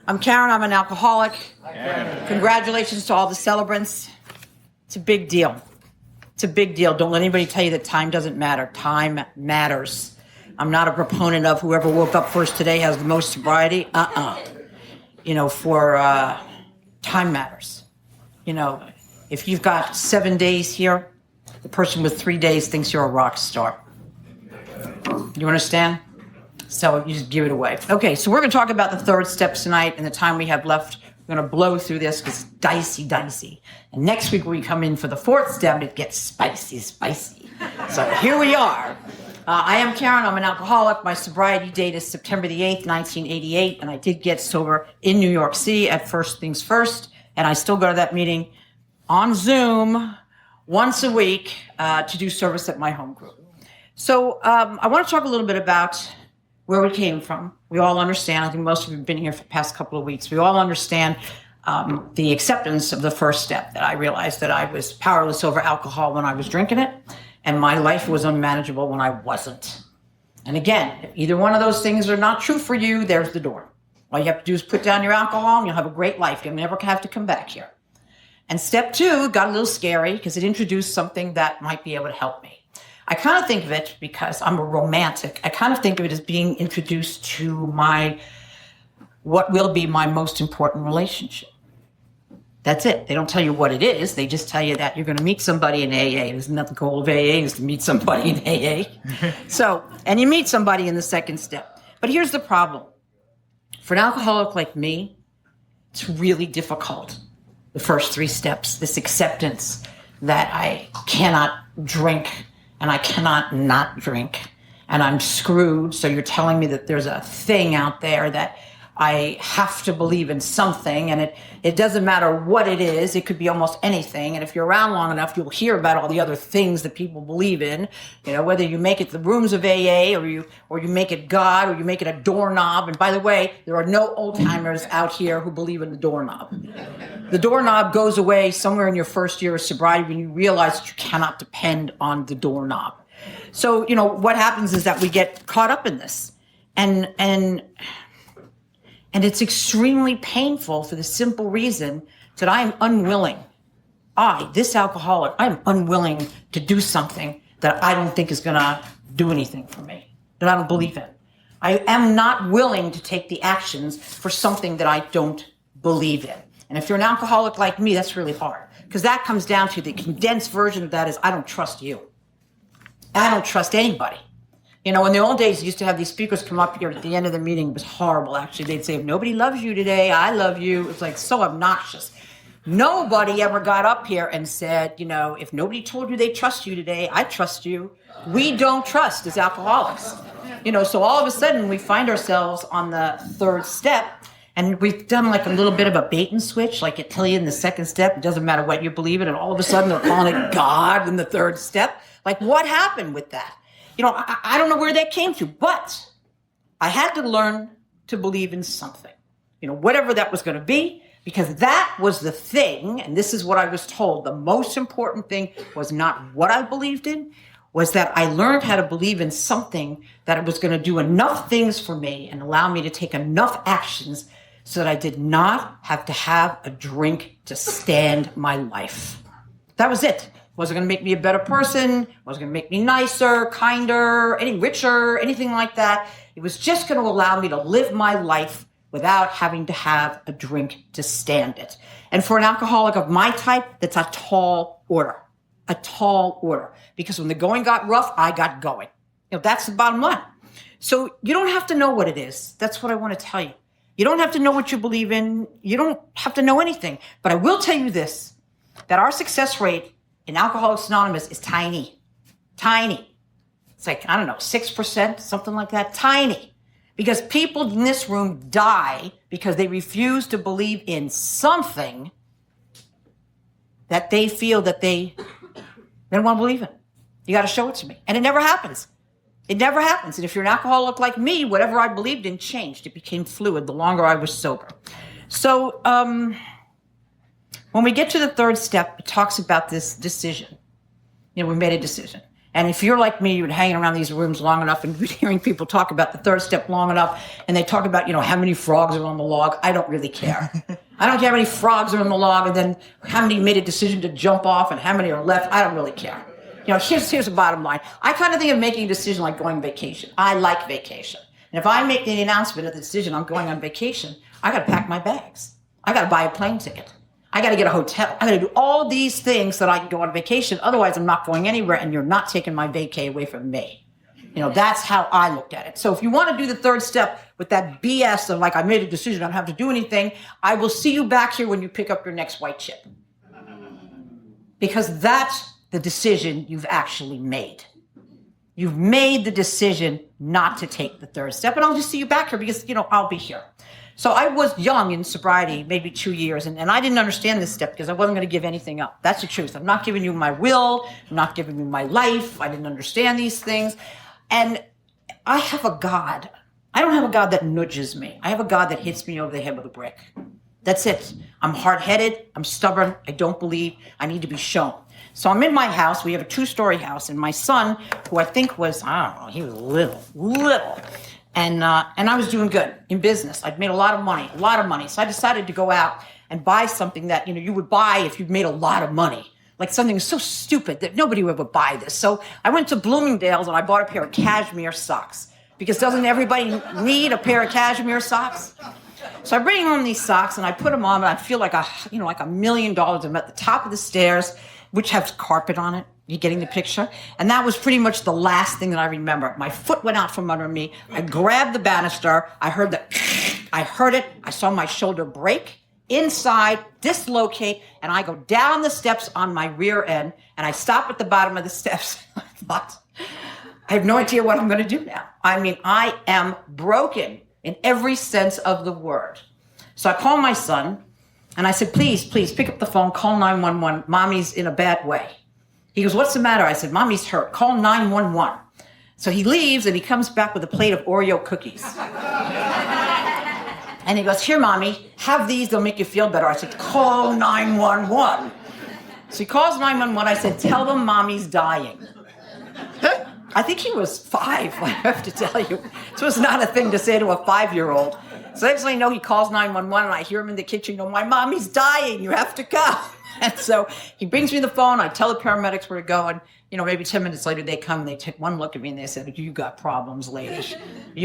I'm Carin. I'm an alcoholic. Carin. Congratulations to all the celebrants. It's a big deal. It's a big deal. Don't let anybody tell you that time doesn't matter. Time matters. I'm not a proponent of whoever woke up first today has the most sobriety. Time matters. If you've got 7 days here, the person with 3 days thinks you're a rock star. You understand? So you just give it away. Okay, so we're going to talk about the third step tonight and the time we have left. We're going to blow through this because it's dicey. And next week when we come in for the fourth step, it gets spicy. So here we are. I am Carin. I'm an alcoholic. My sobriety date is September the 8th, 1988, and I did get sober in New York City at First Things First, and I still go to that meeting on Zoom once a week to do service at my home group. So I want to talk a little bit about where we came from. We all understand, I think most of you have been here for the past couple of weeks, we all understand the acceptance of the first step, that I realized that I was powerless over alcohol when I was drinking it, and my life was unmanageable when I wasn't. And again, if either one of those things are not true for you, there's the door. All you have to do is put down your alcohol and you'll have a great life. You'll never have to come back here. And step two got a little scary because it introduced something that might be able to help me. I kind of think of it, because I'm a romantic, I kind of think of it as being introduced to what will be my most important relationship. That's it. They don't tell you what it is. They just tell you that you're going to meet somebody in AA. There's nothing called AA is to meet somebody in AA. And you meet somebody in the second step. But here's the problem. For an alcoholic like me, it's really difficult. The first three steps, this acceptance that I cannot drink and I cannot not drink, and I'm screwed. So you're telling me that there's a thing out there that I have to believe in something, and it doesn't matter what it is. It could be almost anything. And if you're around long enough, you'll hear about all the other things that people believe in. Whether you make it the rooms of AA, or you make it God, or you make it a doorknob. And by the way, there are no old timers out here who believe in the doorknob. The doorknob goes away somewhere in your first year of sobriety when you realize that you cannot depend on the doorknob. So, what happens is that we get caught up in this. And it's extremely painful for the simple reason that I am unwilling. This alcoholic, I'm unwilling to do something that I don't think is going to do anything for me, that I don't believe in. I am not willing to take the actions for something that I don't believe in. And if you're an alcoholic like me, that's really hard, because that comes down to the condensed version of that is I don't trust you. I don't trust anybody. In the old days, you used to have these speakers come up here at the end of the meeting. It was horrible, actually. They'd say, if nobody loves you today, I love you. It's like so obnoxious. Nobody ever got up here and said, if nobody told you they trust you today, I trust you. We don't trust as alcoholics. So all of a sudden we find ourselves on the third step, and we've done like a little bit of a bait and switch, like it tell you in the second step, it doesn't matter what you believe in, and all of a sudden they're calling it God in the third step. Like, what happened with that? I don't know where that came to, but I had to learn to believe in something, whatever that was going to be, because that was the thing. And this is what I was told. The most important thing was not what I believed in, was that I learned how to believe in something that it was going to do enough things for me and allow me to take enough actions so that I did not have to have a drink to stand my life. That was it. Wasn't going to make me a better person, wasn't going to make me nicer, kinder, any richer, anything like that. It was just going to allow me to live my life without having to have a drink to stand it. And for an alcoholic of my type, that's a tall order. A tall order. Because when the going got rough, I got going. That's the bottom line. So you don't have to know what it is. That's what I want to tell you. You don't have to know what you believe in. You don't have to know anything. But I will tell you this, that our success rate in Alcoholics Anonymous is tiny. Tiny. It's like, 6%, something like that. Tiny. Because people in this room die because they refuse to believe in something that they feel that they don't want to believe in. You got to show it to me. And it never happens. It never happens. And if you're an alcoholic like me, whatever I believed in changed. It became fluid the longer I was sober. So, when we get to the third step, it talks about this decision. We made a decision. And if you're like me, you'd hang around these rooms long enough and you're hearing people talk about the third step long enough, and they talk about, how many frogs are on the log. I don't really care. I don't care how many frogs are on the log, and then how many made a decision to jump off and how many are left. I don't really care. Here's the bottom line. I kind of think of making a decision like going on vacation. I like vacation. And if I make the announcement of the decision I'm going on vacation, I got to pack my bags. I got to buy a plane ticket. I got to get a hotel. I got to do all these things that I can go on vacation. Otherwise, I'm not going anywhere, and you're not taking my vacay away from me. That's how I looked at it. So if you want to do the third step with that BS of like, I made a decision, I don't have to do anything, I will see you back here when you pick up your next white chip. Because that's the decision you've actually made. You've made the decision not to take the third step, and I'll just see you back here because, I'll be here. So I was young in sobriety, maybe 2 years, and I didn't understand this step because I wasn't going to give anything up. That's the truth. I'm not giving you my will. I'm not giving you my life. I didn't understand these things. And I have a God. I don't have a God that nudges me. I have a God that hits me over the head with a brick. That's it. I'm hard-headed. I'm stubborn. I don't believe. I need to be shown. So I'm in my house. We have a 2-story house, and my son, who I think was, I don't know, he was little. And I was doing good in business. I'd made a lot of money. So I decided to go out and buy something that, you would buy if you'd made a lot of money. Like something so stupid that nobody would ever buy this. So I went to Bloomingdale's and I bought a pair of cashmere socks. Because doesn't everybody need a pair of cashmere socks? So I bring home these socks and I put them on, and I feel like $1 million. I'm at the top of the stairs, which has carpet on it. You getting the picture? And that was pretty much the last thing that I remember. My foot went out from under me. I grabbed the banister. I heard it. I saw my shoulder break, inside, dislocate, and I go down the steps on my rear end, and I stop at the bottom of the steps. I thought, I have no idea what I'm going to do now. I am broken in every sense of the word. So I called my son, and I said, please pick up the phone, call 911. Mommy's in a bad way. He goes, what's the matter? I said, Mommy's hurt. Call 911. So he leaves, and he comes back with a plate of Oreo cookies. And he goes, here, Mommy, have these. They'll make you feel better. I said, call 911. So he calls 911. I said, tell them Mommy's dying. I think he was 5, I have to tell you. So it's not a thing to say to a 5-year-old. So next thing I know, he calls 911, and I hear him in the kitchen, my mommy's dying. You have to come. And so he brings me the phone. I tell the paramedics where to go. And, maybe 10 minutes later, they come and they take one look at me and they said, you got problems, lady.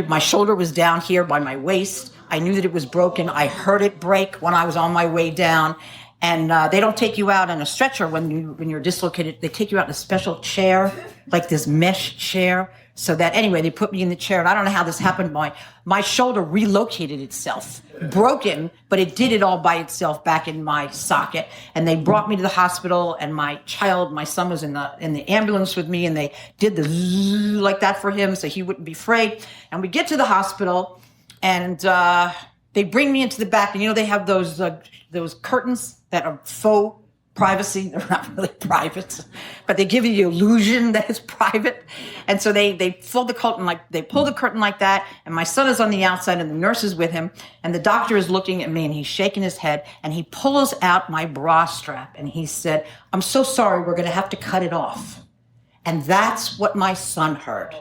My shoulder was down here by my waist. I knew that it was broken. I heard it break when I was on my way down. And they don't take you out on a stretcher when you're dislocated. They take you out in a special chair, like this mesh chair. So that, anyway, they put me in the chair. And I don't know how this happened. My shoulder relocated itself. Broken, but it did it all by itself back in my socket. And they brought me to the hospital, and my son was in the ambulance with me, and they did the zzz like that for him so he wouldn't be afraid. And we get to the hospital, and they bring me into the back, and they have those curtains that are faux privacy. They're not really private, but they give you the illusion that it's private. And so they pull the curtain like that, and my son is on the outside, and the nurse is with him, and the doctor is looking at me, and he's shaking his head, and he pulls out my bra strap, and he said, I'm so sorry, we're going to have to cut it off. And that's what my son heard.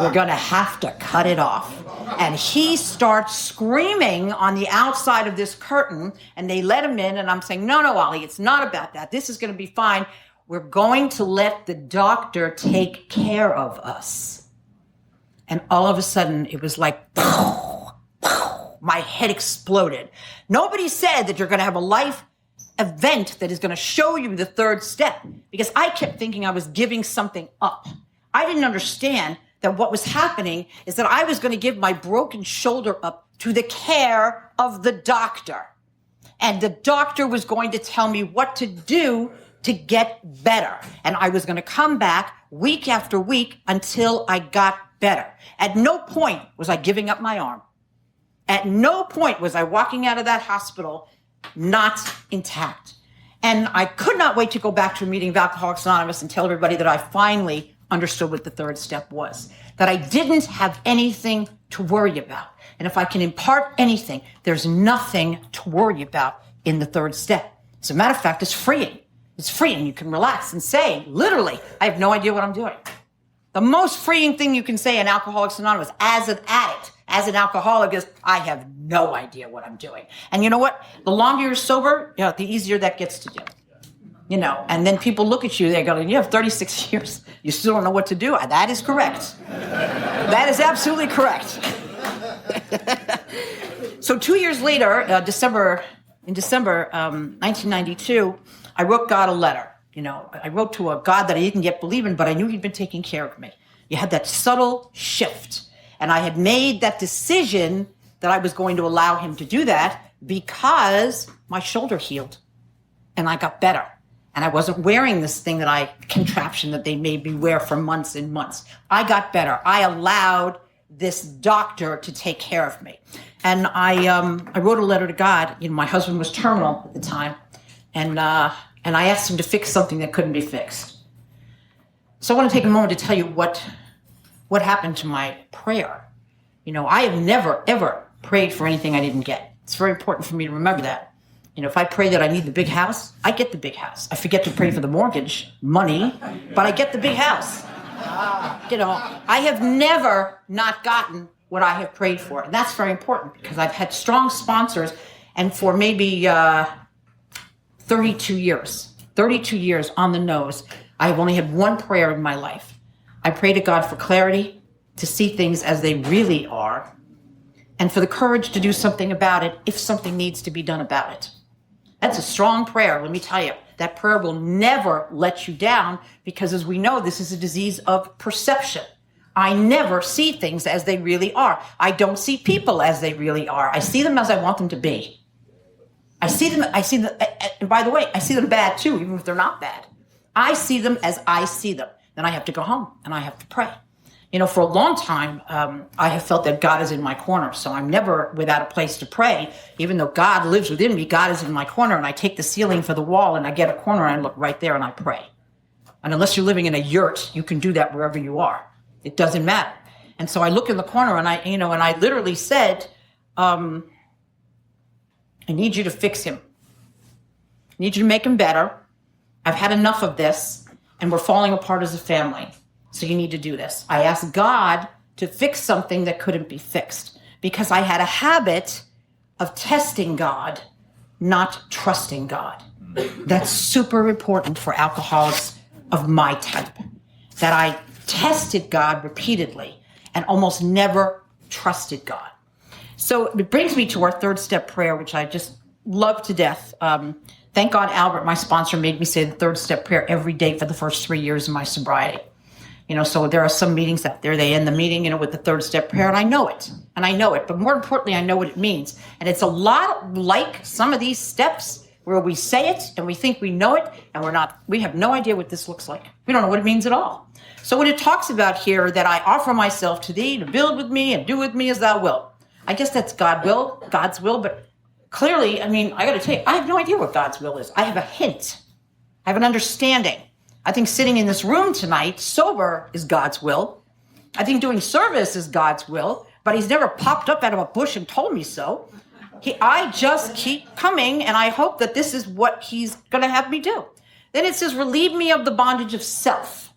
We're going to have to cut it off. And he starts screaming on the outside of this curtain, and they let him in, and I'm saying, no, Ollie, it's not about that. This is going to be fine. We're going to let the doctor take care of us. And all of a sudden, it was like, pow, pow, my head exploded. Nobody said that you're going to have a life event that is going to show you the third step, because I kept thinking I was giving something up. I didn't understand that what was happening is that I was going to give my broken shoulder up to the care of the doctor. And the doctor was going to tell me what to do to get better. And I was going to come back week after week until I got better. At no point was I giving up my arm. At no point was I walking out of that hospital not intact. And I could not wait to go back to a meeting of Alcoholics Anonymous and tell everybody that I finally understood what the third step was, that I didn't have anything to worry about. And if I can impart anything, there's nothing to worry about in the third step. As a matter of fact, it's freeing. It's freeing. You can relax and say, literally, I have no idea what I'm doing. The most freeing thing you can say in Alcoholics Anonymous as an addict, as an alcoholic, is, I have no idea what I'm doing. And you know what? The longer you're sober, the easier that gets to do. And then people look at you, they go, you have 36 years, you still don't know what to do. That is correct. That is absolutely correct. So 2 years later, in December 1992, I wrote God a letter. I wrote to a God that I didn't yet believe in, but I knew he'd been taking care of me. You had that subtle shift. And I had made that decision that I was going to allow him to do that because my shoulder healed and I got better. And I wasn't wearing this contraption that they made me wear for months and months. I got better. I allowed this doctor to take care of me. And I wrote a letter to God. My husband was terminal at the time. And I asked him to fix something that couldn't be fixed. So I want to take a moment to tell you what happened to my prayer. I have never, ever prayed for anything I didn't get. It's very important for me to remember that. If I pray that I need the big house, I get the big house. I forget to pray for the mortgage money, but I get the big house. I have never not gotten what I have prayed for. And that's very important because I've had strong sponsors. And for maybe 32 years on the nose, I have only had one prayer in my life. I pray to God for clarity, to see things as they really are, and for the courage to do something about it if something needs to be done about it. That's a strong prayer, let me tell you. That prayer will never let you down because, as we know, this is a disease of perception. I never see things as they really are. I don't see people as they really are. I see them as I want them to be. I see them, and by the way, I see them bad too, even if they're not bad. I see them as I see them. Then I have to go home and I have to pray. For a long time, I have felt that God is in my corner. So I'm never without a place to pray. Even though God lives within me, God is in my corner. And I take the ceiling for the wall and I get a corner and I look right there and I pray. And unless you're living in a yurt, you can do that wherever you are. It doesn't matter. And so I look in the corner and I literally said, I need you to fix him. I need you to make him better. I've had enough of this and we're falling apart as a family. So you need to do this. I asked God to fix something that couldn't be fixed because I had a habit of testing God, not trusting God. That's super important for alcoholics of my type, that I tested God repeatedly and almost never trusted God. So it brings me to our third step prayer, which I just love to death. Thank God Albert, my sponsor, made me say the third step prayer every day for the first 3 years of my sobriety. So there are some meetings out there, they end the meeting, with the third step prayer, and I know it. But more importantly, I know what it means. And it's a lot like some of these steps where we say it and we think we know it, and we have no idea what this looks like. We don't know what it means at all. So what it talks about here, that I offer myself to thee to build with me and do with me as thou wilt. I guess that's God's will, but clearly, I got to tell you, I have no idea what God's will is. I have a hint. I have an understanding. I think sitting in this room tonight, sober, is God's will. I think doing service is God's will, but he's never popped up out of a bush and told me so. I just keep coming, and I hope that this is what he's going to have me do. Then it says, relieve me of the bondage of self,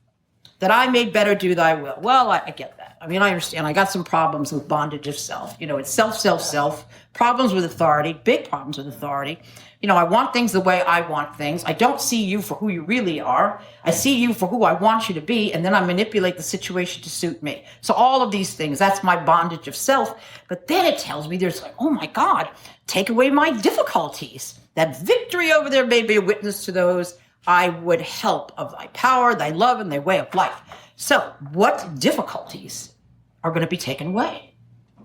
that I may better do thy will. Well, I get that. I understand. I got some problems with bondage of self. It's self, problems with authority, big problems with authority. I want things the way I want things. I don't see you for who you really are. I see you for who I want you to be, and then I manipulate the situation to suit me. So all of these things, that's my bondage of self. But then it tells me there's oh my God, take away my difficulties. That victory over there may be a witness to those I would help of thy power, thy love, and thy way of life. So what difficulties are going to be taken away?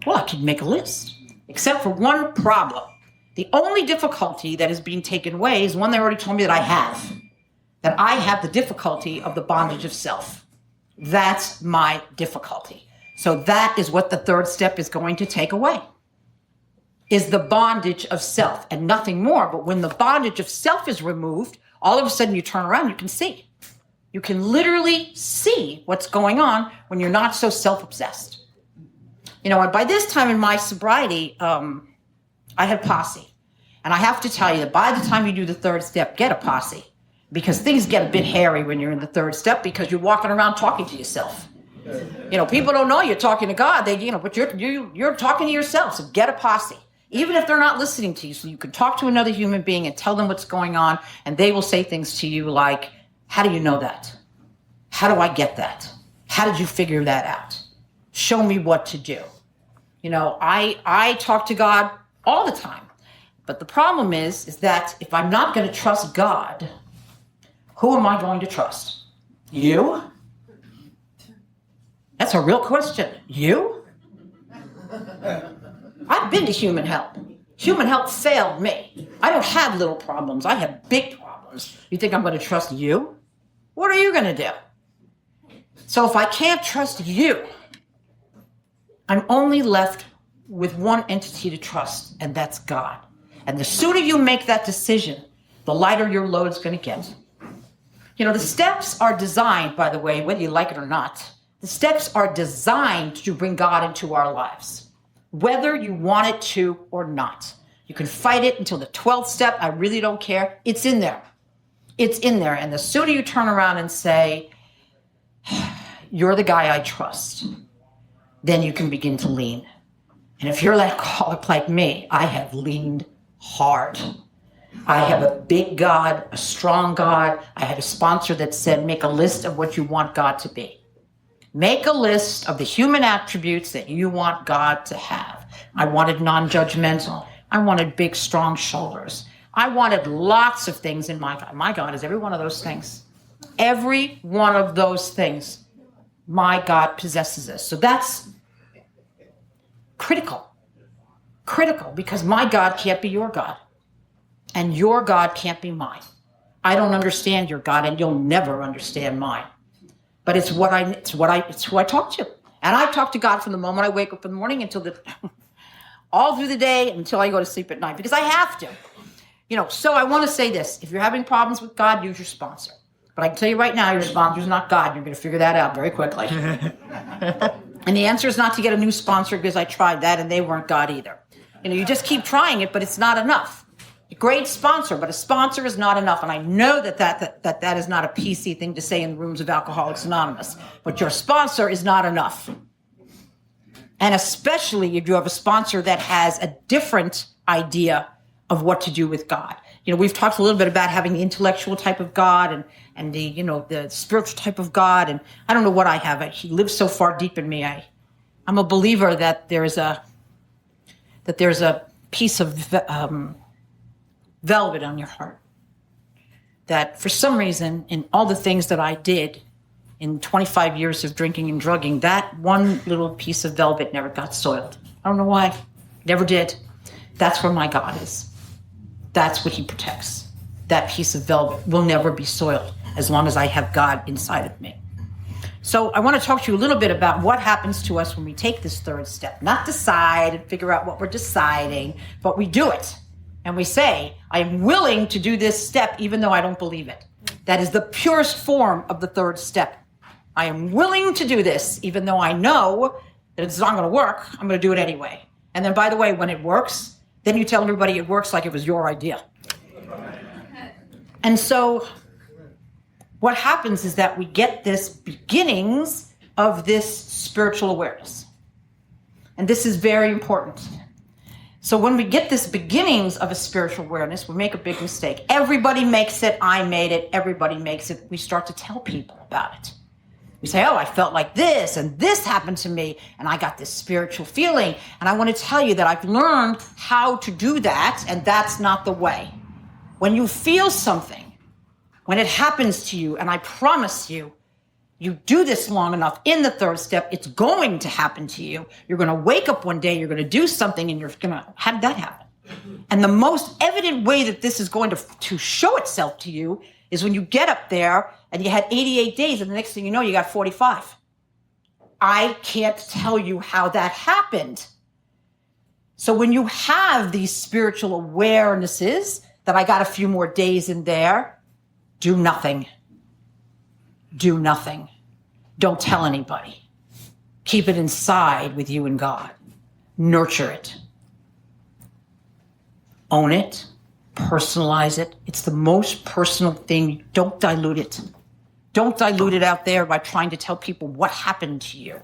Well, I can make a list, except for one problem. The only difficulty that is being taken away is one they already told me that I have the difficulty of the bondage of self. That's my difficulty. So that is what the third step is going to take away, is the bondage of self and nothing more. But when the bondage of self is removed, all of a sudden you turn around, you can see. You can literally see what's going on when you're not so self-obsessed. And by this time in my sobriety, I had posse. And I have to tell you that by the time you do the third step, get a posse. because things get a bit hairy when you're in the third step because you're walking around talking to yourself. People don't know you're talking to God. But you're talking to yourself. So get a posse, even if they're not listening to you. So you can talk to another human being and tell them what's going on, and they will say things to you like, "How do you know that? How do I get that? How did you figure that out? Show me what to do." I talk to God all the time, but the problem is that if I'm not going to trust God, who am I going to trust? You? That's a real question. You? I've been to human help. Human help failed me. I don't have little problems. I have big problems. You think I'm going to trust you? What are you going to do? So if I can't trust you, I'm only left with one entity to trust, and that's God. And the sooner you make that decision, the lighter your load's going to get. The steps are designed, by the way, whether you like it or not, the steps are designed to bring God into our lives, whether you want it to or not. You can fight it until the 12th step. I really don't care. It's in there. It's in there. And the sooner you turn around and say, "You're the guy I trust," then you can begin to lean. And if you're an alcoholic like me, I have leaned hard. I have a big God, a strong God. I had a sponsor that said, make a list of what you want God to be. Make a list of the human attributes that you want God to have. I wanted non-judgmental. I wanted big, strong shoulders. I wanted lots of things in my God. My God is every one of those things. Every one of those things, my God possesses us. So that's critical, because my God can't be your God, and your God can't be mine. I don't understand your God, and you'll never understand mine. But it's who I talk to, and I talk to God from the moment I wake up in the morning until all through the day until I go to sleep at night, because I have to. So I want to say this: if you're having problems with God, use your sponsor. But I can tell you right now, your sponsor is not God. You're going to figure that out very quickly. And the answer is not to get a new sponsor, because I tried that and they weren't God either. You just keep trying it, but it's not enough. A great sponsor, but a sponsor is not enough. And I know that is not a PC thing to say in the rooms of Alcoholics Anonymous, but your sponsor is not enough. And especially if you have a sponsor that has a different idea of what to do with God. We've talked a little bit about having the intellectual type of God and the spiritual type of God. And I don't know what I have. He lives so far deep in me. I'm a believer that there's a piece of velvet on your heart. That for some reason, in all the things that I did in 25 years of drinking and drugging, that one little piece of velvet never got soiled. I don't know why. Never did. That's where my God is. That's what he protects. That piece of velvet will never be soiled as long as I have God inside of me. So I want to talk to you a little bit about what happens to us when we take this third step. Not decide and figure out what we're deciding, but we do it. And we say, I am willing to do this step even though I don't believe it. That is the purest form of the third step. I am willing to do this even though I know that it's not going to work. I'm going to do it anyway. And then, by the way, when it works, then you tell everybody it works like it was your idea. And so what happens is that we get this beginnings of this spiritual awareness. And this is very important. So when we get this beginnings of a spiritual awareness, we make a big mistake. Everybody makes it. I made it. Everybody makes it. We start to tell people about it. We say, oh, I felt like this, and this happened to me, and I got this spiritual feeling. And I want to tell you that I've learned how to do that, and that's not the way. When you feel something, when it happens to you, and I promise you, you do this long enough in the third step, it's going to happen to you. You're going to wake up one day, you're going to do something, and you're going to, how did that happen? And the most evident way that this is going to show itself to you is when you get up there and you had 88 days, and the next thing you know, you got 45. I can't tell you how that happened. So when you have these spiritual awarenesses, that I got a few more days in there, do nothing. Do nothing. Don't tell anybody. Keep it inside with you and God. Nurture it. Own it. personalize it. It's the most personal thing. Don't dilute it. Don't dilute it out there by trying to tell people what happened to you.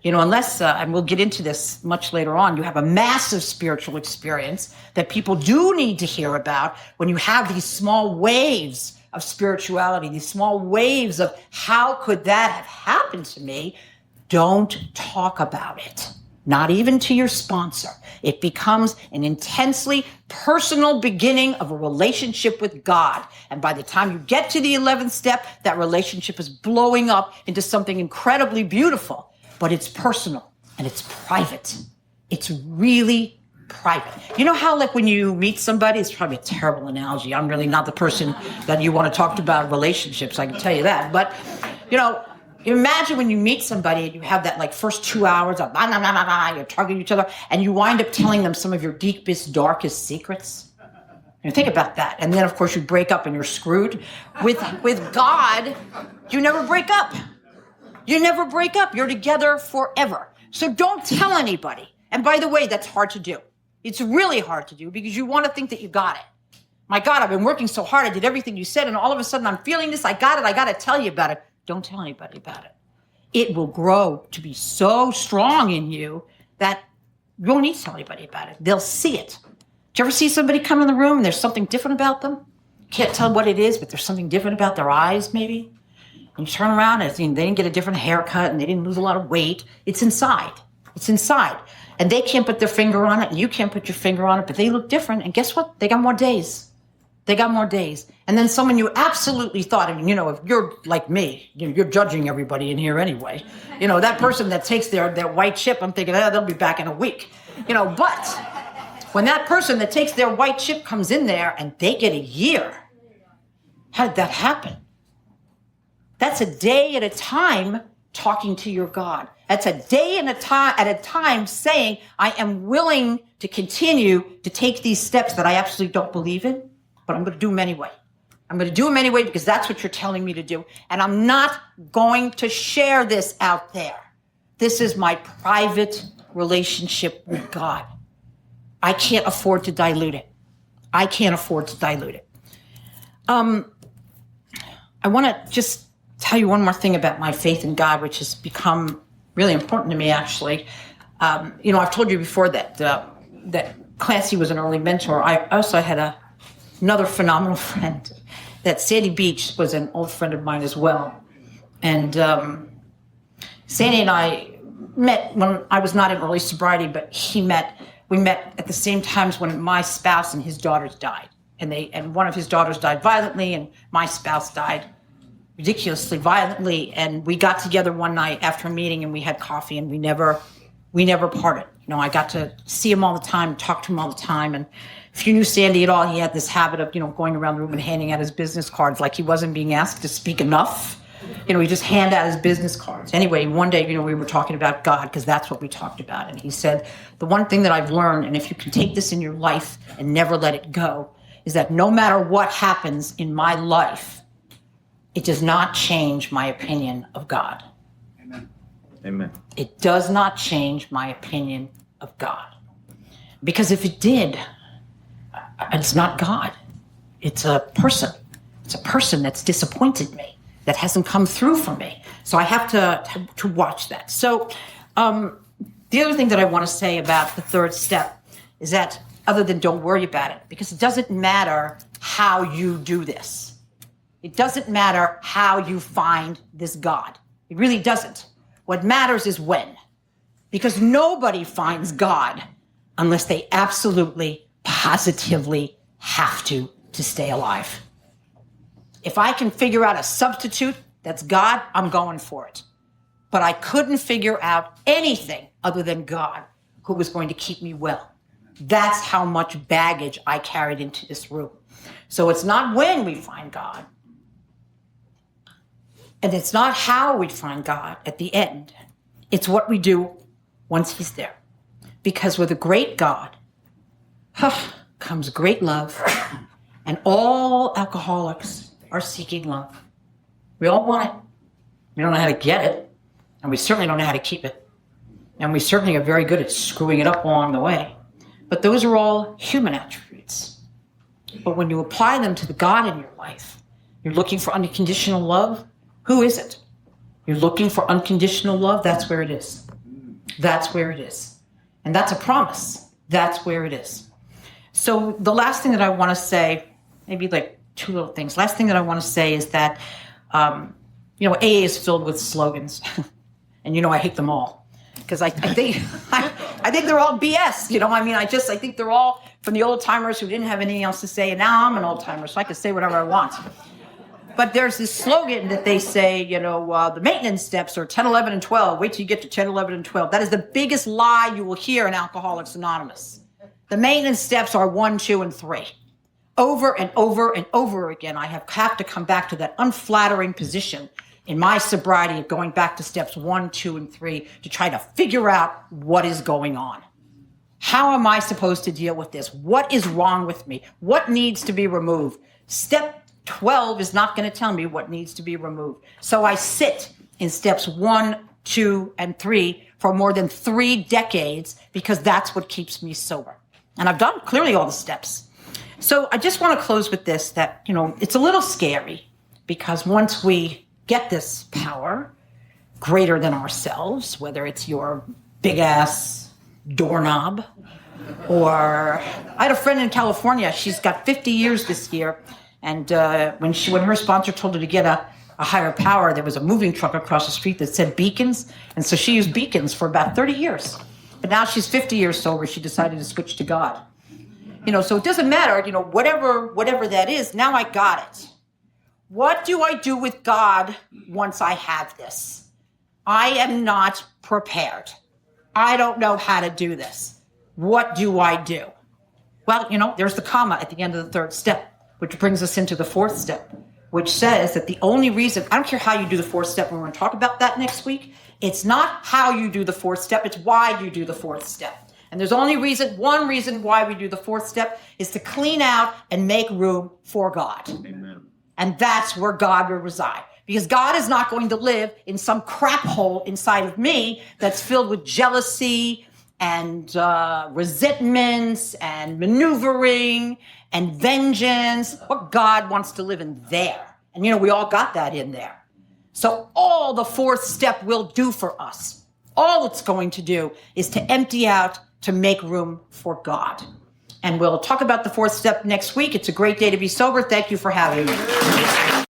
You know, unless, and we'll get into this much later on, you have a massive spiritual experience that people do need to hear about. When you have these small waves of spirituality, these small waves of how could that have happened to me, don't talk about it. Not even to your sponsor. It becomes an intensely personal beginning of a relationship with God. And by the time you get to the 11th step, that relationship is blowing up into something incredibly beautiful. But it's personal and it's private. It's really private. You know how, like, when you meet somebody, it's probably a terrible analogy. I'm really not the person that you want to talk about relationships, I can tell you that. But, you know, imagine when you meet somebody and you have that, like, first 2 hours of you're talking to each other, and you wind up telling them some of your deepest, darkest secrets. You know, think about that. And then, of course, you break up and you're screwed. With God, you never break up. You never break up. You're together forever. So don't tell anybody. And by the way, that's hard to do. It's really hard to do because you want to think that you got it. My God, I've been working so hard. I did everything you said, and all of a sudden I'm feeling this. I got it. I got to tell you about it. Don't tell anybody about it. It will grow to be so strong in you that you don't need to tell anybody about it. They'll see it. Do you ever see somebody come in the room and there's something different about them? Can't tell what it is, but there's something different about their eyes, maybe? And you turn around and they didn't get a different haircut and they didn't lose a lot of weight. It's inside. It's inside. And they can't put their finger on it and you can't put your finger on it, but they look different. And guess what? They got more days. They got more days. And then someone you absolutely thought, and you know, if you're like me, you're judging everybody in here anyway. You know, that person that takes their white chip, I'm thinking, they'll be back in a week. You know, but when that person that takes their white chip comes in there and they get a year, how did that happen? That's a day at a time talking to your God. That's a day at a time saying, I am willing to continue to take these steps that I absolutely don't believe in, but I'm going to do them anyway. I'm going to do them anyway because that's what you're telling me to do. And I'm not going to share this out there. This is my private relationship with God. I can't afford to dilute it. I can't afford to dilute it. I want to just tell you one more thing about my faith in God, which has become really important to me, actually. You know, I've told you before that that Clancy was an early mentor. I also had another phenomenal friend. That Sandy Beach was an old friend of mine as well. And Sandy and I met when I was not in early sobriety, but we met at the same times when my spouse and his daughters died. And one of his daughters died violently, and my spouse died ridiculously violently. And we got together one night after a meeting and we had coffee, and we never parted. You know, I got to see him all the time, talk to him all the time. And if you knew Sandy at all, he had this habit of, you know, going around the room and handing out his business cards like he wasn't being asked to speak enough. You know, he just hand out his business cards. Anyway, one day, you know, we were talking about God because that's what we talked about. And he said, the one thing that I've learned, and if you can take this in your life and never let it go, is that no matter what happens in my life, it does not change my opinion of God. Amen. Amen. It does not change my opinion of God. Because if it did, it's not God. It's a person. It's a person that's disappointed me, that hasn't come through for me. So I have to watch that. So the other thing that I want to say about the third step is that, other than don't worry about it, because it doesn't matter how you do this. It doesn't matter how you find this God. It really doesn't. What matters is when. Because nobody finds God unless they absolutely, positively have to stay alive. If I can figure out a substitute that's God, I'm going for it. But I couldn't figure out anything other than God who was going to keep me well. That's how much baggage I carried into this room. So it's not when we find God. And it's not how we find God at the end. It's what we do once he's there. Because with a great God comes great love. And all alcoholics are seeking love. We all want it. We don't know how to get it. And we certainly don't know how to keep it. And we certainly are very good at screwing it up along the way. But those are all human attributes. But when you apply them to the God in your life, you're looking for unconditional love. Who is it? You're looking for unconditional love. That's where it is. That's where it is. And that's a promise. That's where it is. So the last thing that I want to say, maybe like two little things. Last thing that I want to say is that, AA is filled with slogans. And, I hate them all. Because I think I think they're all BS. I think they're all from the old timers who didn't have anything else to say. And now I'm an old timer, so I can say whatever I want. But there's this slogan that they say, the maintenance steps are 10, 11, and 12. Wait till you get to 10, 11, and 12. That is the biggest lie you will hear in Alcoholics Anonymous. The maintenance steps are 1, 2, and 3. Over and over and over again, I have to come back to that unflattering position in my sobriety of going back to steps 1, 2, and 3 to try to figure out what is going on. How am I supposed to deal with this? What is wrong with me? What needs to be removed? Step 12 is not going to tell me what needs to be removed. So I sit in steps 1, 2, and 3 for more than 3 decades because that's what keeps me sober. And I've done clearly all the steps. So I just want to close with this, that, it's a little scary because once we get this power greater than ourselves, whether it's your big ass doorknob or I had a friend in California, she's got 50 years this year. And when her sponsor told her to get a higher power, there was a moving truck across the street that said beacons. And so she used beacons for about 30 years. But now she's 50 years sober. She decided to switch to God. So it doesn't matter, whatever that is. Now I got it. What do I do with God once I have this? I am not prepared. I don't know how to do this. What do I do? Well, there's the comma at the end of the 3rd step, which brings us into the 4th step, which says that the only reason, I don't care how you do the 4th step, we're going to talk about that next week. It's not how you do the 4th step, it's why you do the 4th step. And there's only one reason why we do the 4th step is to clean out and make room for God. Amen. And that's where God will reside. Because God is not going to live in some crap hole inside of me that's filled with jealousy and resentments and maneuvering and vengeance. What God wants to live in there. And we all got that in there. So all the 4th step will do for us, all it's going to do is to empty out, to make room for God. And we'll talk about the 4th step next week. It's a great day to be sober. Thank you for having me.